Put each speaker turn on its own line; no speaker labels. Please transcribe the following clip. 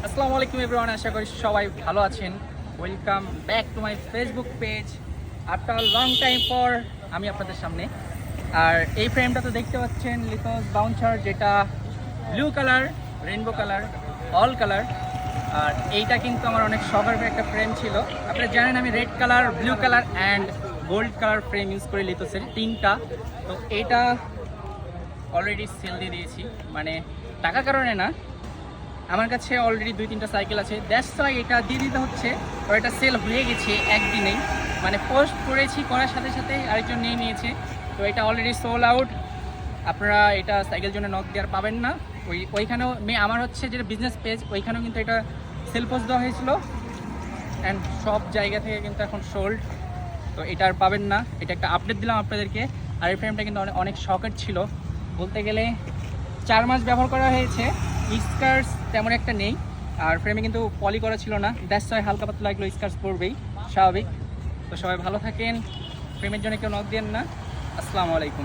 আসসালামু আলাইকুম এভরিওয়ান, আশা করি সবাই ভালো আছেন। Welcome back to my Facebook page. After long time পর আমি আপনাদের সামনে। আর এই ফ্রেমটা তো দেখতে পাচ্ছেন লিথোস বাউন্সার, যেটা blue colour, rainbow colour, all colour. আর এইটা কিন্তু আমার অনেক শখের একটা ফ্রেম ছিল। আপনারা জানেন আমি red colour, blue colour and gold colour frame use করি লিথোসের তিনটা। তো এইটা অলরেডি সেল দিয়ে দিয়েছি, মানে টাকার কারণে না, আমার কাছে অলরেডি 2-3টা সাইকেল আছে, দ্যাটস ওয়াই এটা দিয়ে দিতে হচ্ছে। তো এটা সেল হয়ে গেছে একদিনেই, মানে পোস্ট করেছি, করার সাথে সাথে আরেকজন নিয়ে নিয়েছে। তো এটা অলরেডি সোল আউট। আপনারা এটা সাইকেল জন্য নক দেওয়ার পাবেন না। ওইখানেও আমার হচ্ছে যেটা বিজনেস পেজ, ওইখানেও কিন্তু এটা সেল পোস্ট দেওয়া হয়েছিল অ্যান্ড সব জায়গা থেকে কিন্তু এখন সোল্ড। তো এটা আর পাবেন না, এটা একটা আপডেট দিলাম আপনাদেরকে। আর এই ফ্রেমটা কিন্তু অনেক শখের ছিল, বলতে গেলে 4 মাস ব্যবহার করা হয়েছে। স্কার্স তেমন একটা নেই, আর ফ্রেমে কিন্তু পলি করা ছিল না, দ্যাটস ওয়াই হালকা পাতলা লাগলো, স্কার্স পড়বেই স্বাভাবিক। তো সবাই ভালো থাকেন, ফ্রেমের জন্য কেউ নক দেন না। আসসালামু আলাইকুম।